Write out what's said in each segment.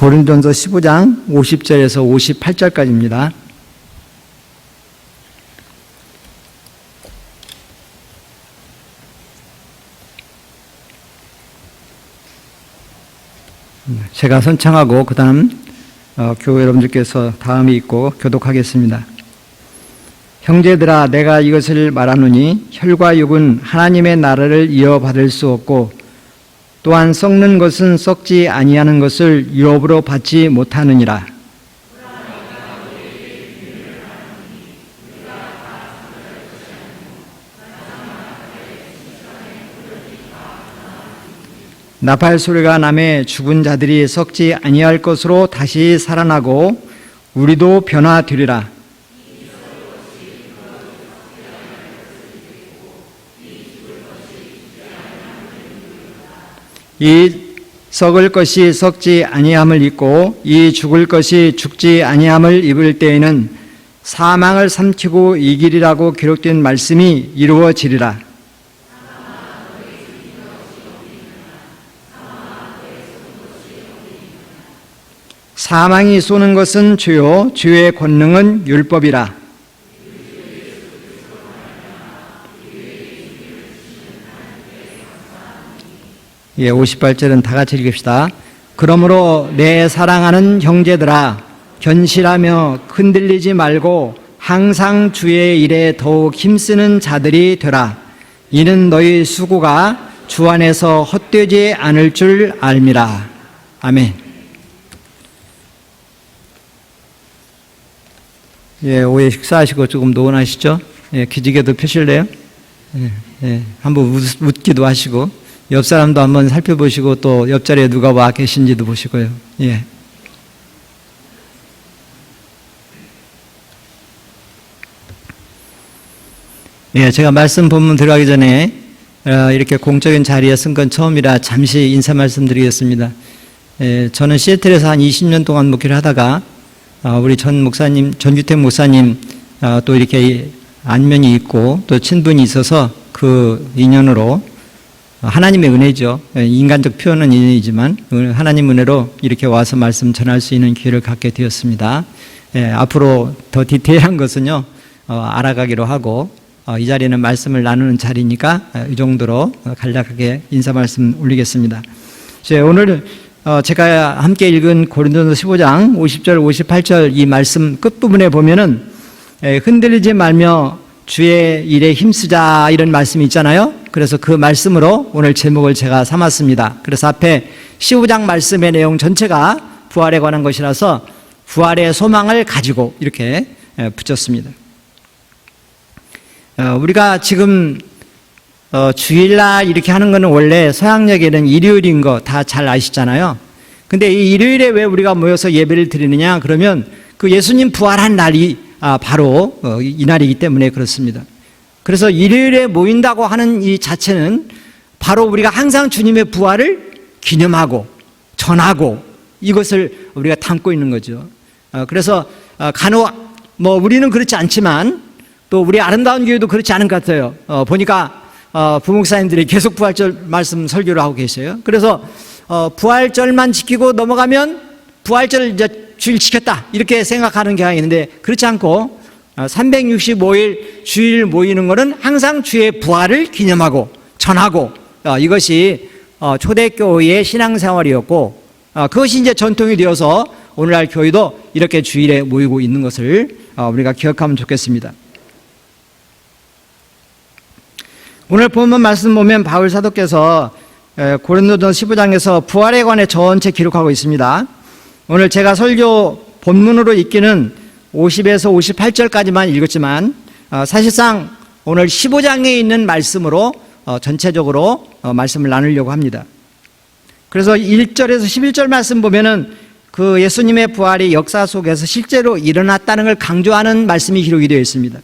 고린도전서 15장 50절에서 58절까지입니다. 제가 선창하고 그 다음 교회 여러분들께서 다음에 읽고 교독하겠습니다. 형제들아, 내가 이것을 말하노니 혈과 육은 하나님의 나라를 이어받을 수 없고 또한 썩는 것은 썩지 아니하는 것을 유업으로 받지 못하느니라. 나팔 소리가 나매 죽은 자들이 썩지 아니할 것으로 다시 살아나고 우리도 변화되리라. 이 썩을 것이 썩지 아니함을 입고 이 죽을 것이 죽지 아니함을 입을 때에는 사망을 삼키고 이기리라고 기록된 말씀이 이루어지리라. 사망이 쏘는 것은 죄요 죄의 권능은 율법이라. 예, 58절은 다 같이 읽읍시다. 그러므로 내 사랑하는 형제들아, 견실하며 흔들리지 말고 항상 주의 일에 더욱 힘쓰는 자들이 되라. 이는 너희 수고가 주 안에서 헛되지 않을 줄 알미라. 아멘. 예, 오후에 식사하시고 조금 노곤하시죠? 예, 기지개도 펴실래요? 예, 한번 웃기도 하시고 옆 사람도 한번 살펴보시고 또 옆자리에 누가 와 계신지도 보시고요. 예. 예, 제가 말씀 본문 들어가기 전에 이렇게 공적인 자리에 쓴 건 처음이라 잠시 인사 말씀드리겠습니다. 예, 저는 시애틀에서 한 20년 동안 목회를 하다가 우리 전주택 목사님 또 이렇게 안면이 있고 또 친분이 있어서 그 인연으로 하나님의 은혜죠. 인간적 표현은 인연이지만 하나님 은혜로 이렇게 와서 말씀 전할 수 있는 기회를 갖게 되었습니다. 예, 앞으로 더 디테일한 것은요 알아가기로 하고 이 자리는 말씀을 나누는 자리니까 이 정도로 간략하게 인사 말씀 올리겠습니다. 오늘 제가 함께 읽은 고린도전서 15장 50절 58절 이 말씀 끝부분에 보면은 흔들리지 말며 주의 일에 힘쓰자 이런 말씀이 있잖아요. 그래서 그 말씀으로 오늘 제목을 제가 삼았습니다. 그래서 앞에 15장 말씀의 내용 전체가 부활에 관한 것이라서 부활의 소망을 가지고 이렇게 붙였습니다. 우리가 지금 주일날 이렇게 하는 거는 원래 서양역에는 일요일인 거 다 잘 아시잖아요. 근데 이 일요일에 왜 우리가 모여서 예배를 드리느냐 그러면 그 예수님 부활한 날이 바로 이 날이기 때문에 그렇습니다. 그래서 일요일에 모인다고 하는 이 자체는 바로 우리가 항상 주님의 부활을 기념하고 전하고 이것을 우리가 담고 있는 거죠. 그래서 간혹 우리는 그렇지 않지만 또 우리 아름다운 교회도 그렇지 않은 것 같아요. 보니까 부목사님들이 계속 부활절 말씀 설교를 하고 계세요. 그래서 부활절만 지키고 넘어가면 부활절 이제 주일 지켰다 이렇게 생각하는 경향이 있는데 그렇지 않고 365일 주일 모이는 것은 항상 주의 부활을 기념하고 전하고 이것이 초대교회의 신앙생활이었고 그것이 이제 전통이 되어서 오늘날 교회도 이렇게 주일에 모이고 있는 것을 우리가 기억하면 좋겠습니다. 오늘 본문 말씀 보면 바울 사도께서 고린도전서 15장에서 부활에 관해 전체 기록하고 있습니다. 오늘 제가 설교 본문으로 읽기는 50에서 58절까지만 읽었지만 사실상 오늘 15장에 있는 말씀으로 전체적으로 말씀을 나누려고 합니다. 그래서 1절에서 11절 말씀 보면은 그 예수님의 부활이 역사 속에서 실제로 일어났다는 걸 강조하는 말씀이 기록이 되어 있습니다.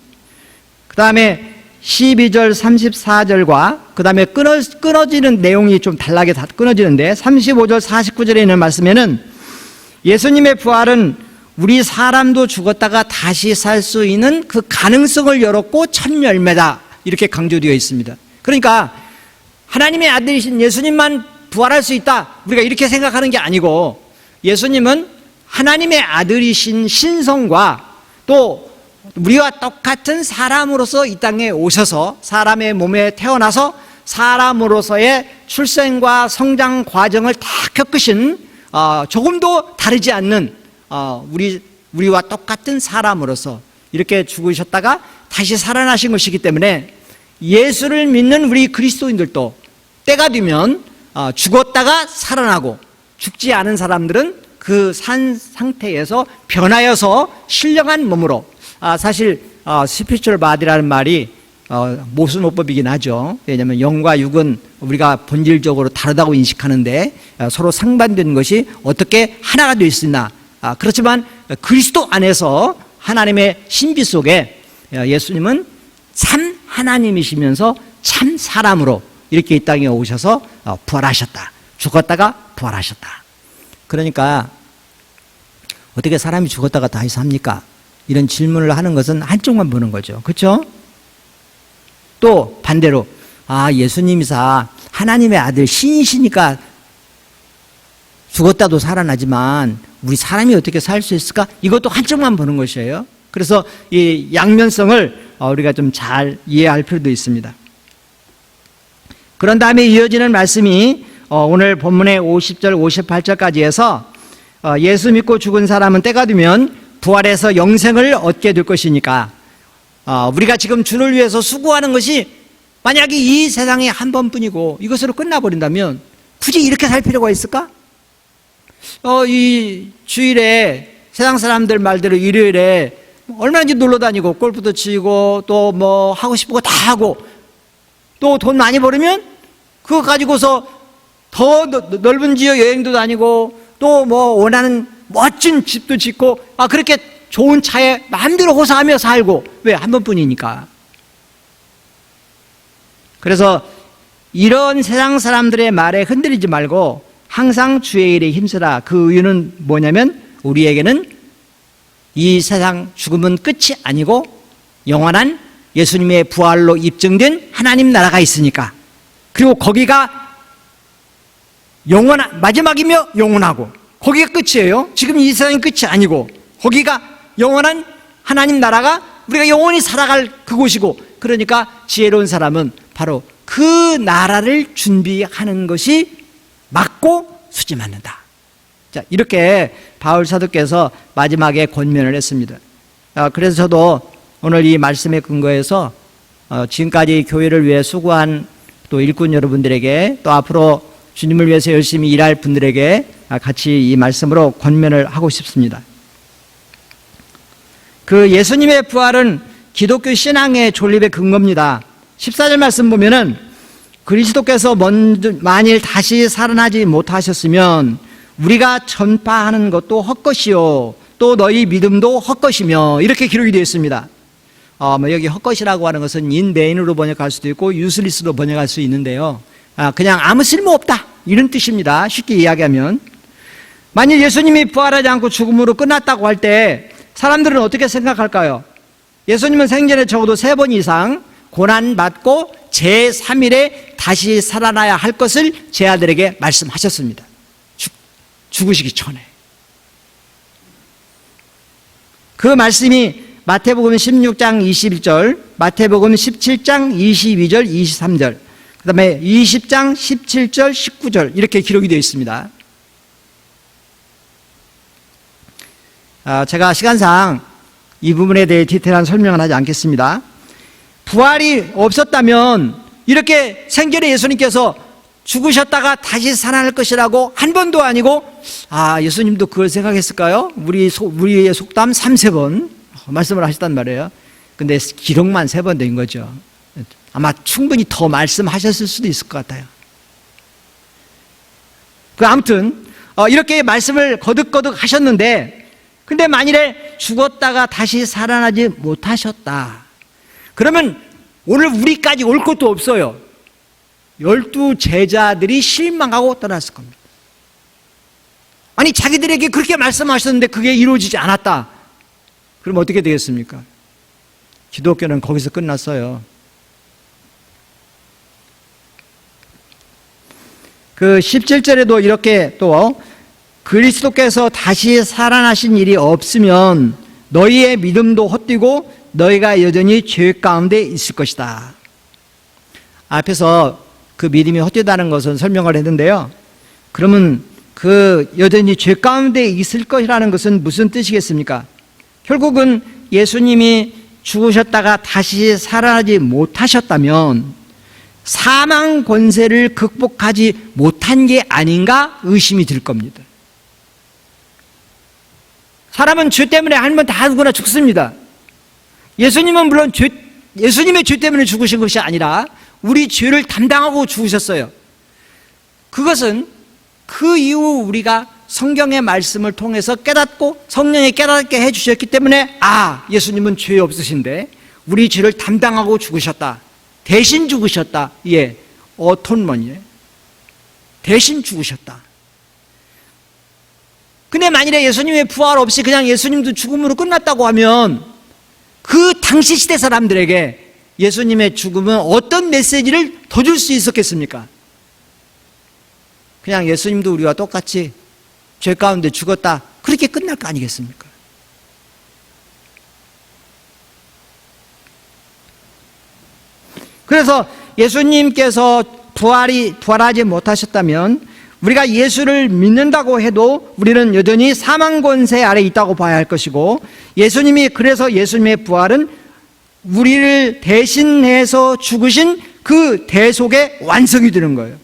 그 다음에 12절 34절과 그 다음에 끊어지는 내용이 좀 달라게 다 끊어지는데 35절 49절에 있는 말씀에는 예수님의 부활은 우리 사람도 죽었다가 다시 살 수 있는 그 가능성을 열었고 첫 열매다 이렇게 강조되어 있습니다. 그러니까 하나님의 아들이신 예수님만 부활할 수 있다 우리가 이렇게 생각하는 게 아니고 예수님은 하나님의 아들이신 신성과 또 우리와 똑같은 사람으로서 이 땅에 오셔서 사람의 몸에 태어나서 사람으로서의 출생과 성장 과정을 다 겪으신 조금도 다르지 않는 우리와 똑같은 사람으로서 이렇게 죽으셨다가 다시 살아나신 것이기 때문에 예수를 믿는 우리 그리스도인들도 때가 되면 죽었다가 살아나고, 죽지 않은 사람들은 그 산 상태에서 변하여서 신령한 몸으로, 사실 스피리추얼 바디라는 말이 모순호법이긴 하죠. 왜냐하면 영과 육은 우리가 본질적으로 다르다고 인식하는데 서로 상반되는 것이 어떻게 하나가 되어 있으나, 그렇지만 그리스도 안에서 하나님의 신비 속에 예수님은 참 하나님이시면서 참 사람으로 이렇게 이 땅에 오셔서 부활하셨다. 죽었다가 부활하셨다. 그러니까 어떻게 사람이 죽었다가 다시 삽니까? 이런 질문을 하는 것은 한쪽만 보는 거죠. 그렇죠? 또 반대로 예수님이사 하나님의 아들 신이시니까 죽었다도 살아나지만 우리 사람이 어떻게 살 수 있을까? 이것도 한쪽만 보는 것이에요. 그래서 이 양면성을 우리가 좀 잘 이해할 필요도 있습니다. 그런 다음에 이어지는 말씀이 오늘 본문의 50절 58절까지 해서 예수 믿고 죽은 사람은 때가 되면 부활해서 영생을 얻게 될 것이니까, 우리가 지금 주를 위해서 수고하는 것이 만약에 이 세상에 한 번뿐이고 이것으로 끝나버린다면 굳이 이렇게 살 필요가 있을까? 이 주일에 세상 사람들 말대로 일요일에 얼마든지 놀러 다니고 골프도 치고 또 뭐 하고 싶은 거 다 하고 또 돈 많이 벌으면 그거 가지고서 더 넓은 지역 여행도 다니고 또 뭐 원하는 멋진 집도 짓고 그렇게 좋은 차에 마음대로 호사하며 살고. 왜? 한 번뿐이니까. 그래서 이런 세상 사람들의 말에 흔들리지 말고 항상 주의 일에 힘쓰라. 그 이유는 뭐냐면 우리에게는 이 세상 죽음은 끝이 아니고 영원한 예수님의 부활로 입증된 하나님 나라가 있으니까. 그리고 거기가 영원한, 마지막이며 영원하고 거기가 끝이에요. 지금 이 세상이 끝이 아니고 거기가 영원한 하나님 나라가 우리가 영원히 살아갈 그곳이고, 그러니까 지혜로운 사람은 바로 그 나라를 준비하는 것이 맞고 수지 맞는다. 자, 이렇게 바울 사도께서 마지막에 권면을 했습니다. 그래서 저도 오늘 이 말씀에 근거해서 지금까지 교회를 위해 수고한 또 일꾼 여러분들에게 또 앞으로 주님을 위해서 열심히 일할 분들에게 같이 이 말씀으로 권면을 하고 싶습니다. 그 예수님의 부활은 기독교 신앙의 존립의 근거입니다. 14절 말씀 보면은 그리스도께서 만일 다시 살아나지 못하셨으면 우리가 전파하는 것도 헛것이요 또 너희 믿음도 헛것이며, 이렇게 기록이 되어 있습니다. 여기 헛것이라고 하는 것은 인베인으로 번역할 수도 있고 유슬리스로 번역할 수 있는데요, 그냥 아무 쓸모 없다 이런 뜻입니다. 쉽게 이야기하면 만일 예수님이 부활하지 않고 죽음으로 끝났다고 할 때 사람들은 어떻게 생각할까요? 예수님은 생전에 적어도 3번 이상 고난받고 제3일에 다시 살아나야 할 것을 제 아들에게 말씀하셨습니다. 죽으시기 전에. 그 말씀이 마태복음 16장 21절, 마태복음 17장 22절, 23절, 그 다음에 20장 17절, 19절 이렇게 기록이 되어 있습니다. 제가 시간상 이 부분에 대해 디테일한 설명은 하지 않겠습니다. 부활이 없었다면 이렇게 생전에 예수님께서 죽으셨다가 다시 살아날 것이라고 한 번도 아니고, 예수님도 그걸 생각했을까요? 우리의 속담 3번 말씀을 하셨단 말이에요. 근데 기록만 3번 된 거죠. 아마 충분히 더 말씀하셨을 수도 있을 것 같아요. 아무튼 이렇게 말씀을 거듭거듭 하셨는데, 근데 만일에 죽었다가 다시 살아나지 못하셨다 그러면 오늘 우리까지 올 것도 없어요. 12 제자들이 실망하고 떠났을 겁니다. 아니, 자기들에게 그렇게 말씀하셨는데 그게 이루어지지 않았다. 그럼 어떻게 되겠습니까? 기독교는 거기서 끝났어요. 그 17절에도 이렇게 또 그리스도께서 다시 살아나신 일이 없으면 너희의 믿음도 헛되고 너희가 여전히 죄 가운데 있을 것이다. 앞에서 그 믿음이 헛되다는 것은 설명을 했는데요. 그러면 그 여전히 죄 가운데 있을 것이라는 것은 무슨 뜻이겠습니까? 결국은 예수님이 죽으셨다가 다시 살아나지 못하셨다면 사망 권세를 극복하지 못한 게 아닌가 의심이 들 겁니다. 사람은 죄 때문에 한 번 다 누구나 죽습니다. 예수님은 물론 예수님의 죄 때문에 죽으신 것이 아니라 우리 죄를 담당하고 죽으셨어요. 그것은 그 이후 우리가 성경의 말씀을 통해서 깨닫고 성령이 깨닫게 해주셨기 때문에 예수님은 죄 없으신데 우리 죄를 담당하고 죽으셨다. 대신 죽으셨다. 어톤먼이에요. 대신 죽으셨다. 근데 만일에 예수님의 부활 없이 그냥 예수님도 죽음으로 끝났다고 하면 그 당시 시대 사람들에게 예수님의 죽음은 어떤 메시지를 더 줄 수 있었겠습니까? 그냥 예수님도 우리와 똑같이 죄 가운데 죽었다. 그렇게 끝날 거 아니겠습니까? 그래서 예수님께서 부활하지 못하셨다면 우리가 예수를 믿는다고 해도 우리는 여전히 사망 권세 아래 있다고 봐야 할 것이고, 그래서 예수님의 부활은 우리를 대신해서 죽으신 그 대속의 완성이 되는 거예요.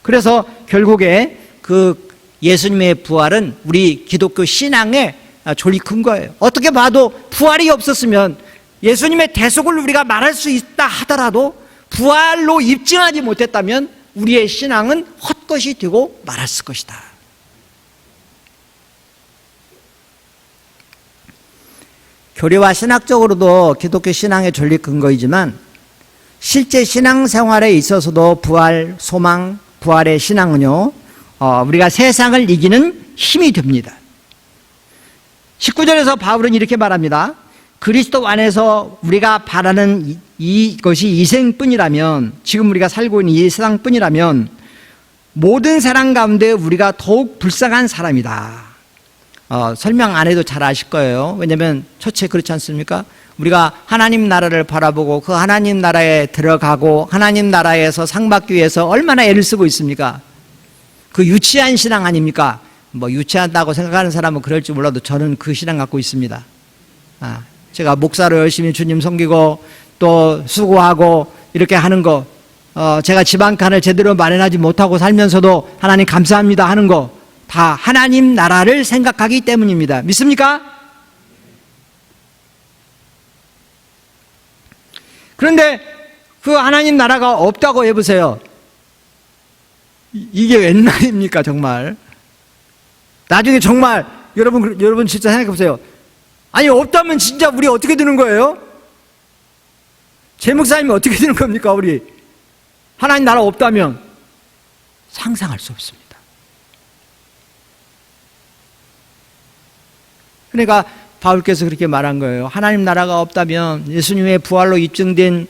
그래서 결국에 그 예수님의 부활은 우리 기독교 신앙의 졸리 큰 거예요. 어떻게 봐도 부활이 없었으면 예수님의 대속을 우리가 말할 수 있다 하더라도 부활로 입증하지 못했다면 우리의 신앙은 헛것이 되고 말았을 것이다. 교리와 신학적으로도 기독교 신앙의 존리 근거이지만 실제 신앙생활에 있어서도 부활, 소망, 부활의 신앙은요, 우리가 세상을 이기는 힘이 됩니다. 19절에서 바울은 이렇게 말합니다. 그리스도 안에서 우리가 바라는 이것이 이 생뿐이라면, 지금 우리가 살고 있는 이 세상뿐이라면 모든 사람 가운데 우리가 더욱 불쌍한 사람이다. 설명 안 해도 잘 아실 거예요. 왜냐하면 첫째 그렇지 않습니까? 우리가 하나님 나라를 바라보고 그 하나님 나라에 들어가고 하나님 나라에서 상 받기 위해서 얼마나 애를 쓰고 있습니까? 그 유치한 신앙 아닙니까? 유치하다고 생각하는 사람은 그럴지 몰라도 저는 그 신앙 갖고 있습니다. 제가 목사로 열심히 주님 섬기고 또 수고하고 이렇게 하는 거, 제가 집 한 칸을 제대로 마련하지 못하고 살면서도 하나님 감사합니다 하는 거, 다 하나님 나라를 생각하기 때문입니다. 믿습니까? 그런데 그 하나님 나라가 없다고 해보세요. 이게 웬 말입니까 정말? 나중에 정말 여러분 진짜 생각해 보세요. 아니 없다면 진짜 우리 어떻게 되는 거예요? 제 목사님이 어떻게 되는 겁니까? 우리 하나님 나라 없다면 상상할 수 없습니다. 그러니까 바울께서 그렇게 말한 거예요. 하나님 나라가 없다면, 예수님의 부활로 입증된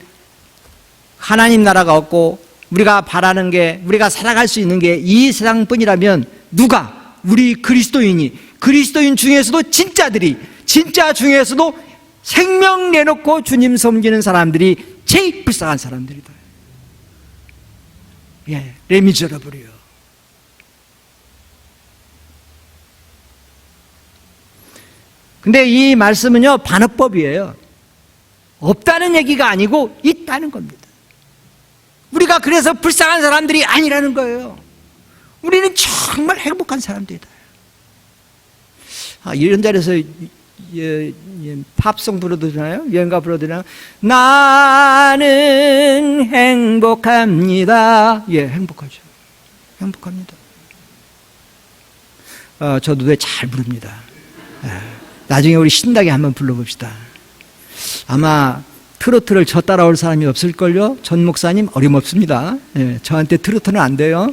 하나님 나라가 없고 우리가 바라는 게, 우리가 살아갈 수 있는 게 이 세상뿐이라면 누가, 우리 그리스도인 중에서도 진짜 중에서도 생명 내놓고 주님 섬기는 사람들이 제일 불쌍한 사람들이다. 레미저러블이요. 근데 이 말씀은요, 반어법이에요. 없다는 얘기가 아니고 있다는 겁니다. 우리가 그래서 불쌍한 사람들이 아니라는 거예요. 우리는 정말 행복한 사람들이다. 이런 자리에서 팝송 불러드리나요? 연가 불러드리나요? 나는 행복합니다. 행복하죠. 행복합니다. 저 노래 잘 부릅니다. 나중에 우리 신나게 한번 불러봅시다. 아마 트로트를 저 따라올 사람이 없을걸요? 전 목사님 어림없습니다. 저한테 트로트는 안 돼요.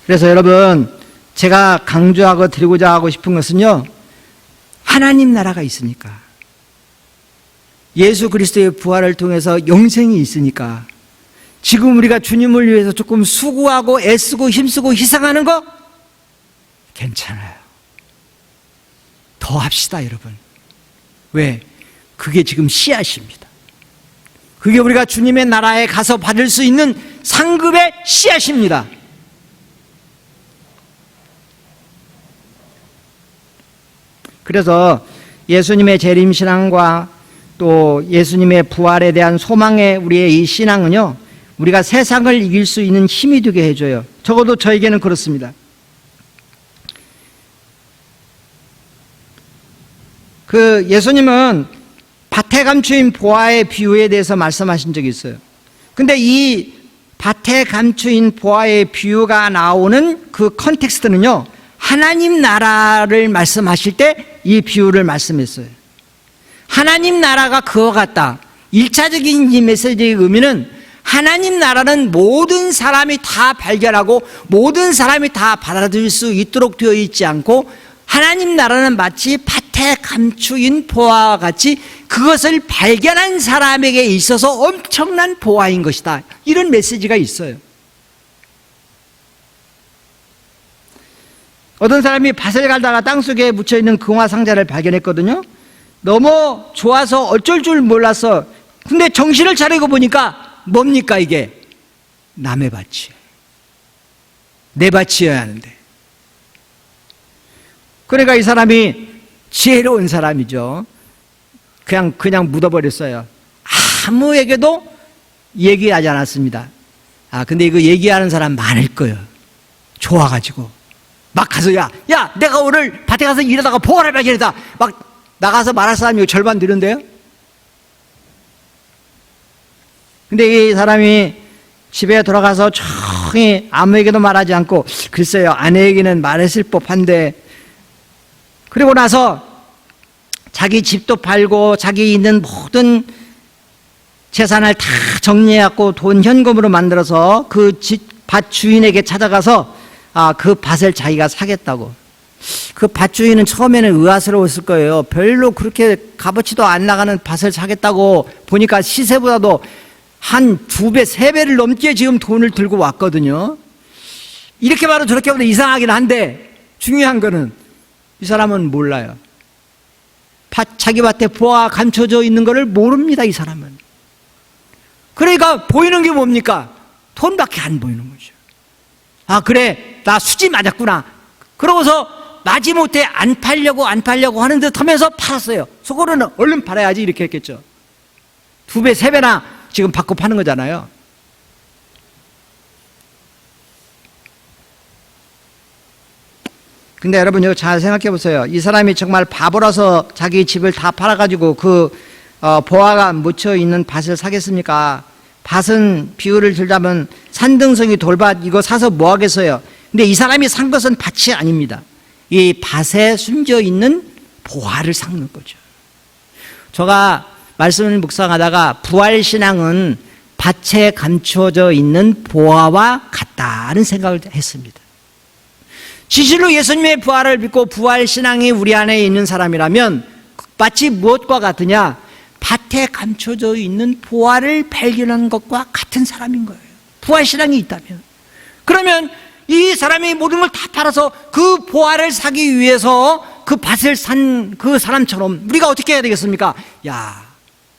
그래서 여러분, 제가 강조하고 드리고자 하고 싶은 것은요, 하나님 나라가 있으니까, 예수 그리스도의 부활을 통해서 영생이 있으니까, 지금 우리가 주님을 위해서 조금 수고하고 애쓰고 힘쓰고 희생하는 거 괜찮아요. 더 합시다, 여러분. 왜? 그게 지금 씨앗입니다. 그게 우리가 주님의 나라에 가서 받을 수 있는 상급의 씨앗입니다. 그래서 예수님의 재림신앙과 또 예수님의 부활에 대한 소망의 우리의 이 신앙은요, 우리가 세상을 이길 수 있는 힘이 되게 해줘요. 적어도 저에게는 그렇습니다. 예수님은 밭에 감추인 보화의 비유에 대해서 말씀하신 적이 있어요. 근데 이 밭에 감추인 보화의 비유가 나오는 그 컨텍스트는요, 하나님 나라를 말씀하실 때 이 비유를 말씀했어요. 하나님 나라가 그와 같다. 1차적인 이 메시지의 의미는 하나님 나라는 모든 사람이 다 발견하고 모든 사람이 다 받아들일 수 있도록 되어 있지 않고, 하나님 나라는 마치 밭에 감추인 보화와 같이 그것을 발견한 사람에게 있어서 엄청난 보화인 것이다. 이런 메시지가 있어요. 어떤 사람이 밭을 갈다가 땅속에 묻혀있는 금화 상자를 발견했거든요. 너무 좋아서 어쩔 줄 몰랐어. 근데 정신을 차리고 보니까 뭡니까 이게? 남의 밭이에요. 내 밭이어야 하는데. 그러니까 이 사람이 지혜로운 사람이죠. 그냥 묻어버렸어요. 아무에게도 얘기하지 않았습니다. 근데 이거 얘기하는 사람 많을 거예요. 좋아가지고 막 가서 야 내가 오늘 밭에 가서 일하다가 보화를 발견했다. 막 나가서 말할 사람이 절반 되는데요. 근데 이 사람이 집에 돌아가서 조용히 아무에게도 말하지 않고, 글쎄요, 아내에게는 말했을 법한데, 그리고 나서 자기 집도 팔고 자기 있는 모든 재산을 다 정리해갖고 돈 현금으로 만들어서 그 밭 주인에게 찾아가서 그 밭을 자기가 사겠다고. 그 밭 주인은 처음에는 의아스러웠을 거예요. 별로 그렇게 값어치도 안 나가는 밭을 사겠다고 보니까 시세보다도 한 2배, 3배를 넘게 지금 돈을 들고 왔거든요. 이렇게 말하면 저렇게 보면 이상하긴 한데, 중요한 거는 이 사람은 몰라요. 자기 밭에 보화가 감춰져 있는 것을 모릅니다, 이 사람은. 그러니까 보이는 게 뭡니까? 돈밖에 안 보이는 거죠. 그래, 나 수지 맞았구나. 그러고서 마지못해 안 팔려고 하는 듯 하면서 팔았어요. 속으로는 얼른 팔아야지 이렇게 했겠죠. 2배, 3배나 지금 받고 파는 거잖아요. 근데 여러분 이거 잘 생각해 보세요. 이 사람이 정말 바보라서 자기 집을 다 팔아가지고 보화가 묻혀 있는 밭을 사겠습니까? 밭은 비유를 들자면 산등성이 돌밭 이거 사서 뭐 하겠어요? 근데 이 사람이 산 것은 밭이 아닙니다. 이 밭에 숨겨 있는 보화를 샀는 거죠. 제가 말씀을 묵상하다가 부활신앙은 밭에 감춰져 있는 보화와 같다는 생각을 했습니다. 진실로 예수님의 부활을 믿고 부활신앙이 우리 안에 있는 사람이라면 마치 무엇과 같으냐? 밭에 감춰져 있는 보화를 발견한 것과 같은 사람인 거예요. 부활신앙이 있다면. 그러면 이 사람이 모든 걸 다 팔아서 그 보화를 사기 위해서 그 밭을 산 그 사람처럼 우리가 어떻게 해야 되겠습니까?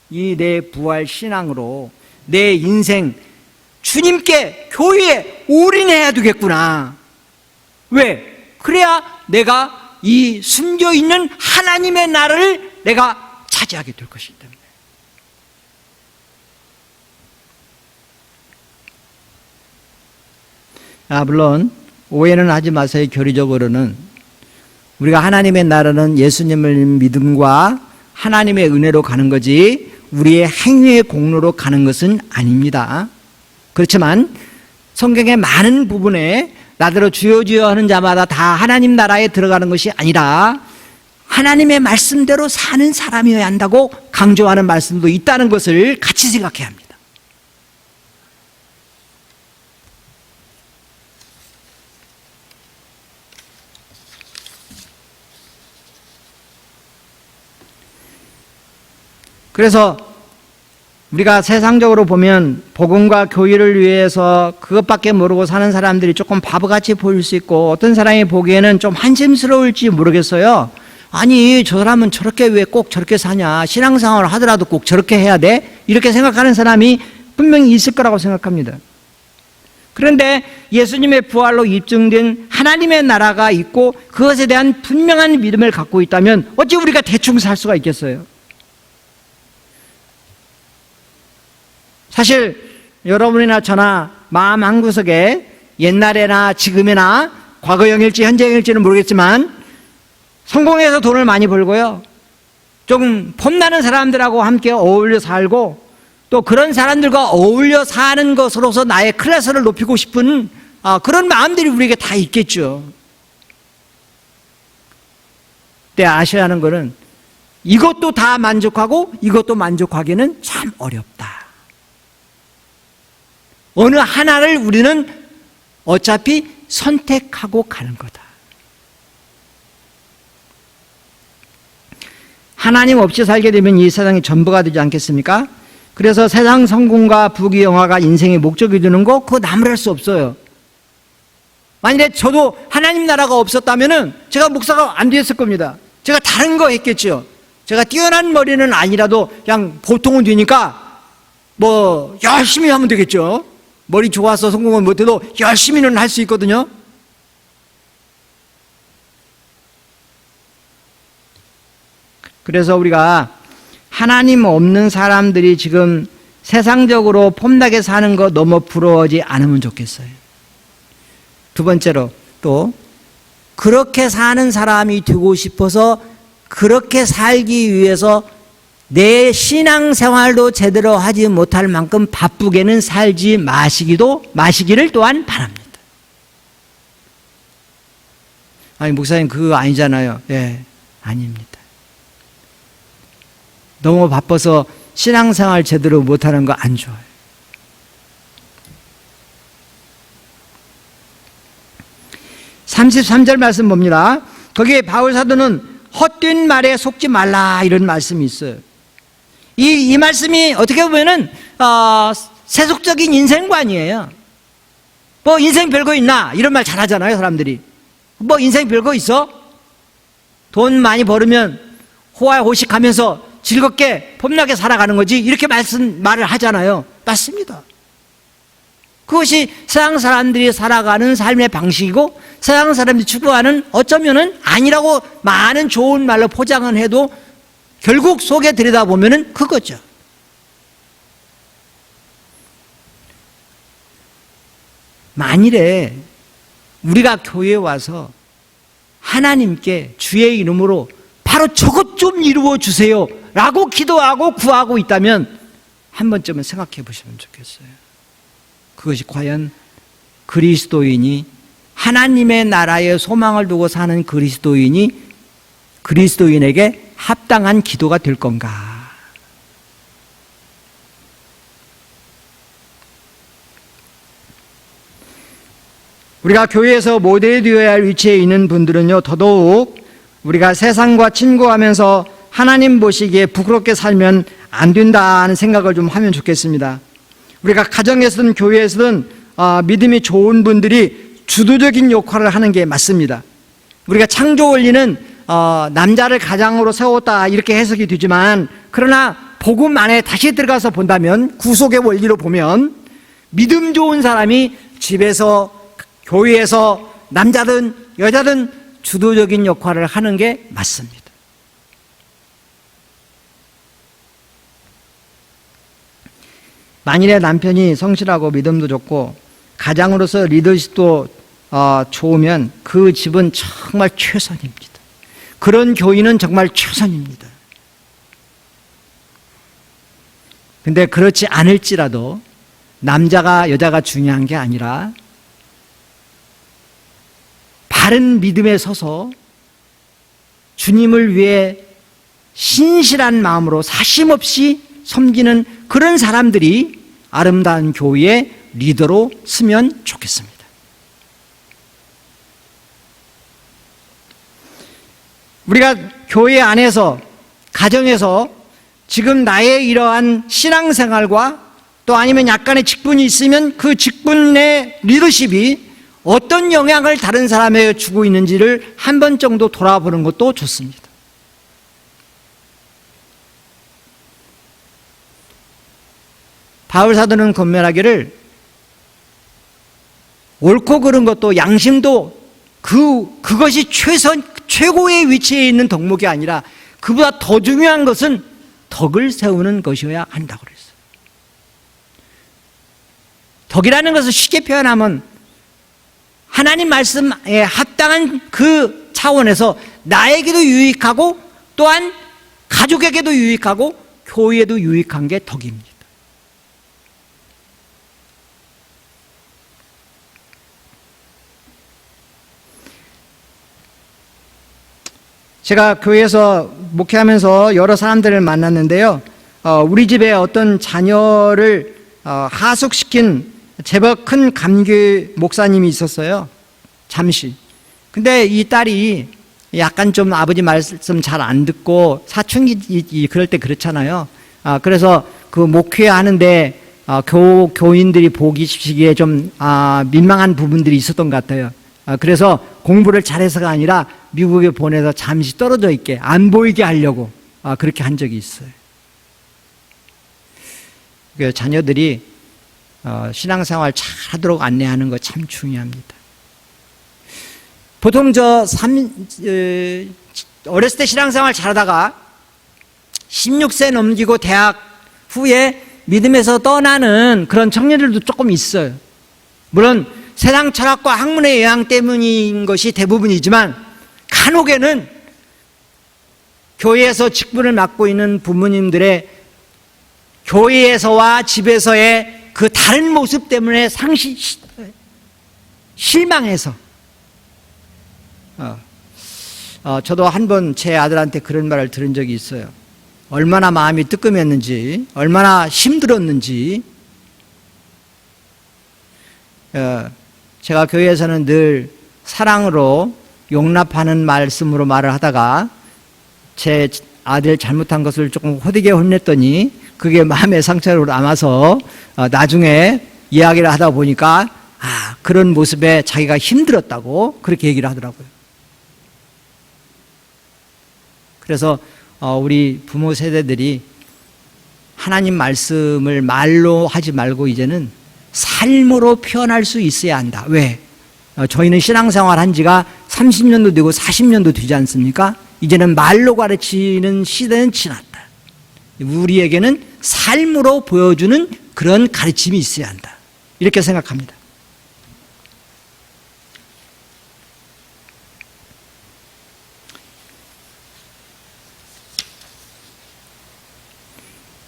이 내 부활신앙으로 내 인생 주님께 교회에 올인해야 되겠구나. 왜? 그래야 내가 이 숨겨있는 하나님의 나라를 내가 차지하게 될 것이기 때문에. 물론 오해는 하지 마세요. 교리적으로는 우리가 하나님의 나라는 예수님을 믿음과 하나님의 은혜로 가는 거지 우리의 행위의 공로로 가는 것은 아닙니다. 그렇지만 성경의 많은 부분에 나더러 주여 주여 하는 자마다 다 하나님 나라에 들어가는 것이 아니라 하나님의 말씀대로 사는 사람이어야 한다고 강조하는 말씀도 있다는 것을 같이 생각해야 합니다. 그래서 우리가 세상적으로 보면 복음과 교회를 위해서 그것밖에 모르고 사는 사람들이 조금 바보같이 보일 수 있고, 어떤 사람이 보기에는 좀 한심스러울지 모르겠어요. 아니, 저 사람은 저렇게 왜 꼭 저렇게 사냐, 신앙생활을 하더라도 꼭 저렇게 해야 돼? 이렇게 생각하는 사람이 분명히 있을 거라고 생각합니다. 그런데 예수님의 부활로 입증된 하나님의 나라가 있고 그것에 대한 분명한 믿음을 갖고 있다면 어찌 우리가 대충 살 수가 있겠어요? 사실 여러분이나 저나 마음 한구석에 옛날에나 지금이나 과거형일지 현재형일지는 모르겠지만 성공해서 돈을 많이 벌고요, 좀 폼나는 사람들하고 함께 어울려 살고 또 그런 사람들과 어울려 사는 것으로서 나의 클래스를 높이고 싶은 그런 마음들이 우리에게 다 있겠죠. 근데 아셔야 하는 것은 이것도 다 만족하고 이것도 만족하기는 참 어렵다. 어느 하나를 우리는 어차피 선택하고 가는 거다. 하나님 없이 살게 되면 이 세상이 전부가 되지 않겠습니까? 그래서 세상 성공과 부귀영화가 인생의 목적이 되는 거, 그거 나무랄 수 없어요. 만일에 저도 하나님 나라가 없었다면 제가 목사가 안 됐을 겁니다. 제가 다른 거 했겠죠. 제가 뛰어난 머리는 아니라도 그냥 보통은 되니까 뭐 열심히 하면 되겠죠. 머리 좋아서 성공은 못해도 열심히는 할 수 있거든요. 그래서 우리가 하나님 없는 사람들이 지금 세상적으로 폼나게 사는 거 너무 부러워하지 않으면 좋겠어요. 두 번째로, 또 그렇게 사는 사람이 되고 싶어서 그렇게 살기 위해서 내 신앙생활도 제대로 하지 못할 만큼 바쁘게는 살지 마시기를 또한 바랍니다. 아니, 목사님 그거 아니잖아요. 예, 아닙니다. 너무 바빠서 신앙생활 제대로 못하는 거 안 좋아요. (33절) 말씀 봅니다. 거기에 바울 사도는 헛된 말에 속지 말라 이런 말씀이 있어요. 이 말씀이 어떻게 보면은 세속적인 인생관이에요. 뭐 인생 별거 있나 이런 말 잘하잖아요, 사람들이. 뭐 인생 별거 있어? 돈 많이 벌으면 호화호식하면서 즐겁게 폼나게 살아가는 거지, 이렇게 말을 하잖아요. 맞습니다. 그것이 세상 사람들이 살아가는 삶의 방식이고 세상 사람들이 추구하는, 어쩌면은 아니라고 많은 좋은 말로 포장은 해도 결국 속에 들여다보면은 그거죠. 만일에 우리가 교회에 와서 하나님께 주의 이름으로 바로 저것 좀 이루어 주세요 라고 기도하고 구하고 있다면 한 번쯤은 생각해 보시면 좋겠어요. 그것이 과연 그리스도인이, 하나님의 나라에 소망을 두고 사는 그리스도인에게 합당한 기도가 될 건가? 우리가 교회에서 모델이 되어야 할 위치에 있는 분들은요, 더더욱 우리가 세상과 친구하면서 하나님 보시기에 부끄럽게 살면 안 된다는 생각을 좀 하면 좋겠습니다. 우리가 가정에서든 교회에서든 믿음이 좋은 분들이 주도적인 역할을 하는 게 맞습니다. 우리가 창조 원리는 남자를 가장으로 세웠다 이렇게 해석이 되지만, 그러나 복음 안에 다시 들어가서 본다면, 구속의 원리로 보면 믿음 좋은 사람이 집에서, 교회에서 남자든 여자든 주도적인 역할을 하는 게 맞습니다. 만일에 남편이 성실하고 믿음도 좋고 가장으로서 리더십도 좋으면 그 집은 정말 최선입니다. 그런 교인은 정말 최선입니다. 근데 그렇지 않을지라도 남자가 여자가 중요한 게 아니라 바른 믿음에 서서 주님을 위해 신실한 마음으로 사심없이 섬기는 그런 사람들이 아름다운 교회의 리더로 서면 좋겠습니다. 우리가 교회 안에서, 가정에서 지금 나의 이러한 신앙생활과 또 아니면 약간의 직분이 있으면 그 직분의 리더십이 어떤 영향을 다른 사람에게 주고 있는지를 한 번 정도 돌아보는 것도 좋습니다. 바울 사도는 권면하기를 옳고 그른 것도 양심도 그것이 최고의 위치에 있는 덕목이 아니라 그보다 더 중요한 것은 덕을 세우는 것이어야 한다고 그랬어요. 덕이라는 것을 쉽게 표현하면 하나님 말씀에 합당한 그 차원에서 나에게도 유익하고 또한 가족에게도 유익하고 교회에도 유익한 게 덕입니다. 제가 교회에서 목회하면서 여러 사람들을 만났는데요. 우리 집에 어떤 자녀를 하숙시킨 제법 큰 감교 목사님이 있었어요. 잠시. 근데 이 딸이 약간 좀 아버지 말씀 잘 안 듣고 사춘기 그럴 때 그렇잖아요. 그래서 그 목회하는데 교인들이 보시기에 좀 민망한 부분들이 있었던 것 같아요. 그래서 공부를 잘해서가 아니라 미국에 보내서 잠시 떨어져 있게 안 보이게 하려고 그렇게 한 적이 있어요. 그 자녀들이 신앙생활 잘 하도록 안내하는 거 참 중요합니다. 보통 어렸을 때 신앙생활 잘하다가 16세 넘기고 대학 후에 믿음에서 떠나는 그런 청년들도 조금 있어요. 물론 세상 철학과 학문의 영향 때문인 것이 대부분이지만 간혹에는 교회에서 직분을 맡고 있는 부모님들의 교회에서와 집에서의 그 다른 모습 때문에 실망해서 저도 한 번 제 아들한테 그런 말을 들은 적이 있어요. 얼마나 마음이 뜨끔했는지, 얼마나 힘들었는지. 제가 교회에서는 늘 사랑으로 용납하는 말씀으로 말을 하다가 제 아들 잘못한 것을 조금 호되게 혼냈더니 그게 마음의 상처로 남아서 나중에 이야기를 하다 보니까 그런 모습에 자기가 힘들었다고 그렇게 얘기를 하더라고요. 그래서 우리 부모 세대들이 하나님 말씀을 말로 하지 말고 이제는 삶으로 표현할 수 있어야 한다. 왜? 저희는 신앙생활 한 지가 30년도 되고 40년도 되지 않습니까? 이제는 말로 가르치는 시대는 지났다. 우리에게는 삶으로 보여주는 그런 가르침이 있어야 한다. 이렇게 생각합니다.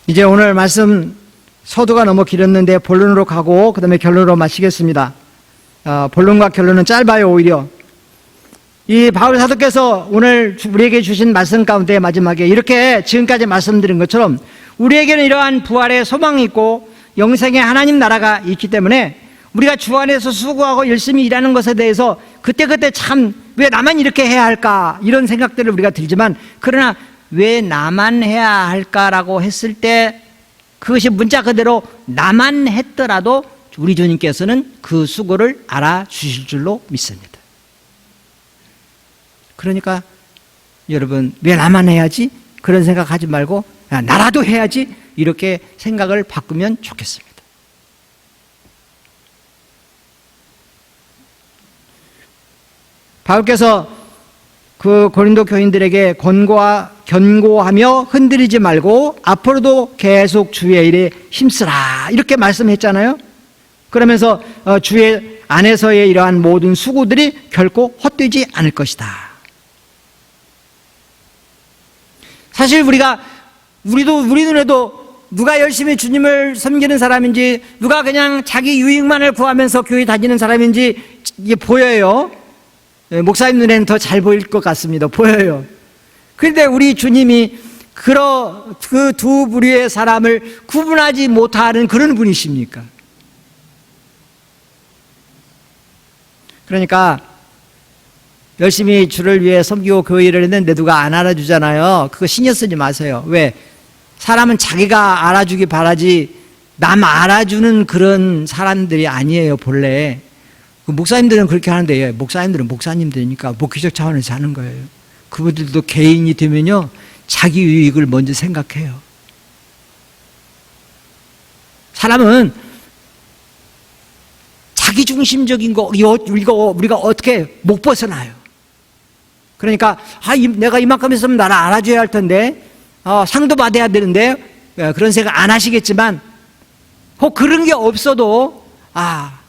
이제 오늘 말씀 서두가 너무 길었는데 본론으로 가고 그 다음에 결론으로 마치겠습니다. 본론과 결론은 짧아요. 오히려 이 바울 사도께서 오늘 우리에게 주신 말씀 가운데 마지막에 이렇게 지금까지 말씀드린 것처럼 우리에게는 이러한 부활의 소망이 있고 영생의 하나님 나라가 있기 때문에 우리가 주 안에서 수고하고 열심히 일하는 것에 대해서 그때그때 참 왜 나만 이렇게 해야 할까 이런 생각들을 우리가 들지만 그러나 왜 나만 해야 할까라고 했을 때 그것이 문자 그대로 나만 했더라도 우리 주님께서는 그 수고를 알아주실 줄로 믿습니다. 그러니까 여러분 왜 나만 해야지 그런 생각하지 말고 나라도 해야지 이렇게 생각을 바꾸면 좋겠습니다. 바울께서 그 고린도 교인들에게 견고하며 흔들리지 말고 앞으로도 계속 주의 일에 힘쓰라 이렇게 말씀했잖아요. 그러면서 주의 안에서의 이러한 모든 수고들이 결코 헛되지 않을 것이다. 사실 우리 눈에도 누가 열심히 주님을 섬기는 사람인지 누가 그냥 자기 유익만을 구하면서 교회 다니는 사람인지 이게 보여요. 목사님 눈에는 더 잘 보일 것 같습니다. 보여요. 그런데 우리 주님이 그 두 부류의 사람을 구분하지 못하는 그런 분이십니까? 그러니까 열심히 주를 위해 섬기고 교회 일을 했는데 누가 안 알아주잖아요. 그거 신경 쓰지 마세요. 왜? 사람은 자기가 알아주기 바라지 남 알아주는 그런 사람들이 아니에요. 본래 그 목사님들은 그렇게 하는데, 목사님들은 목사님들이니까 목회적 차원에서 하는 거예요. 그분들도 개인이 되면요 자기 유익을 먼저 생각해요. 사람은 자기중심적인 거 우리가 어떻게 못 벗어나요. 그러니까 내가 이만큼 했으면 나를 알아줘야 할 텐데 상도 받아야 되는데 그런 생각 안 하시겠지만 혹 그런 게 없어도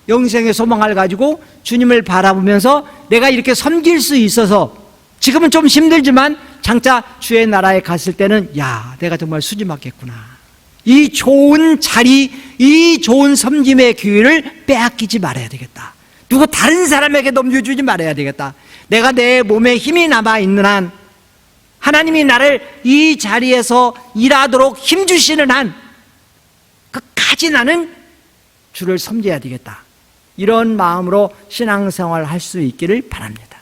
영생의 소망을 가지고 주님을 바라보면서 내가 이렇게 섬길 수 있어서 지금은 좀 힘들지만 장차 주의 나라에 갔을 때는 내가 정말 수지맞겠구나. 이 좋은 자리, 이 좋은 섬김의 기회를 빼앗기지 말아야 되겠다. 누구 다른 사람에게 넘겨주지 말아야 되겠다. 내가 내 몸에 힘이 남아있는 한, 하나님이 나를 이 자리에서 일하도록 힘주시는 한 끝까지 나는 주를 섬겨야 되겠다. 이런 마음으로 신앙생활을 할 수 있기를 바랍니다.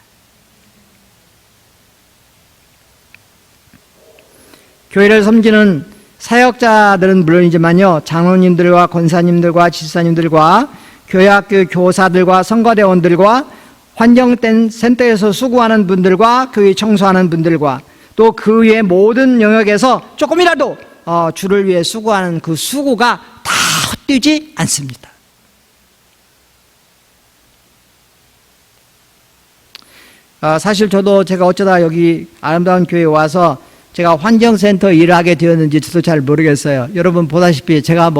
교회를 섬기는 사역자들은 물론이지만요, 장로님들과 권사님들과 집사님들과 교회학교 교사들과 선거대원들과 환경된 센터에서 수고하는 분들과 교회 청소하는 분들과 또 그 외의 모든 영역에서 조금이라도 주를 위해 수고하는 그 수고가 다 헛되지 않습니다. 사실 저도 제가 어쩌다 여기 아름다운 교회에 와서 제가 환경센터 일을 하게 되었는지 저도 잘 모르겠어요. 여러분 보다시피 제가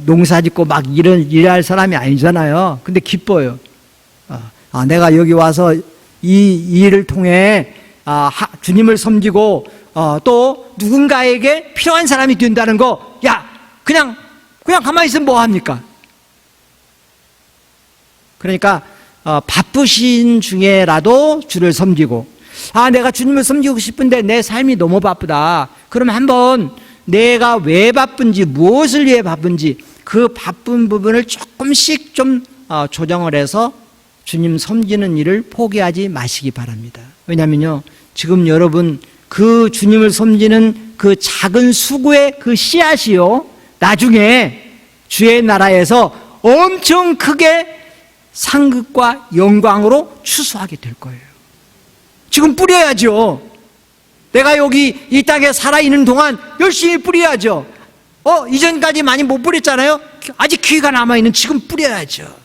농사 짓고 막 일할 사람이 아니잖아요. 근데 기뻐요. 내가 여기 와서 이 일을 통해 주님을 섬기고 또 누군가에게 필요한 사람이 된다는 거, 그냥 가만히 있으면 뭐 합니까? 그러니까 바쁘신 중에라도 주를 섬기고, 내가 주님을 섬기고 싶은데 내 삶이 너무 바쁘다. 그럼 한번 내가 왜 바쁜지, 무엇을 위해 바쁜지 그 바쁜 부분을 조금씩 좀 조정을 해서 주님 섬기는 일을 포기하지 마시기 바랍니다. 왜냐하면요, 지금 여러분 그 주님을 섬기는 그 작은 수고의 그 씨앗이요, 나중에 주의 나라에서 엄청 크게 상급과 영광으로 추수하게 될 거예요. 지금 뿌려야죠. 내가 여기 이 땅에 살아있는 동안 열심히 뿌려야죠. 이전까지 많이 못 뿌렸잖아요. 아직 기회가 남아있는 지금 뿌려야죠.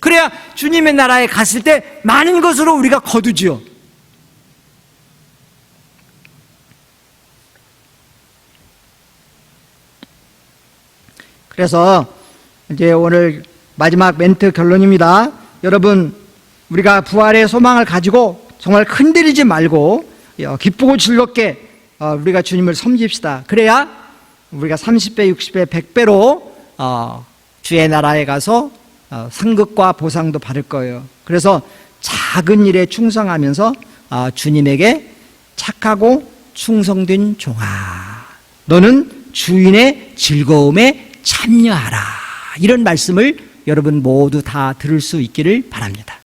그래야 주님의 나라에 갔을 때 많은 것으로 우리가 거두지요. 그래서 이제 오늘 마지막 멘트 결론입니다. 여러분, 우리가 부활의 소망을 가지고 정말 흔들리지 말고 기쁘고 즐겁게 우리가 주님을 섬깁시다. 그래야 우리가 30배, 60배, 100배로 주의 나라에 가서 상급과 보상도 받을 거예요. 그래서 작은 일에 충성하면서 주님에게 착하고 충성된 종아, 너는 주인의 즐거움에 참여하라. 이런 말씀을 여러분 모두 다 들을 수 있기를 바랍니다.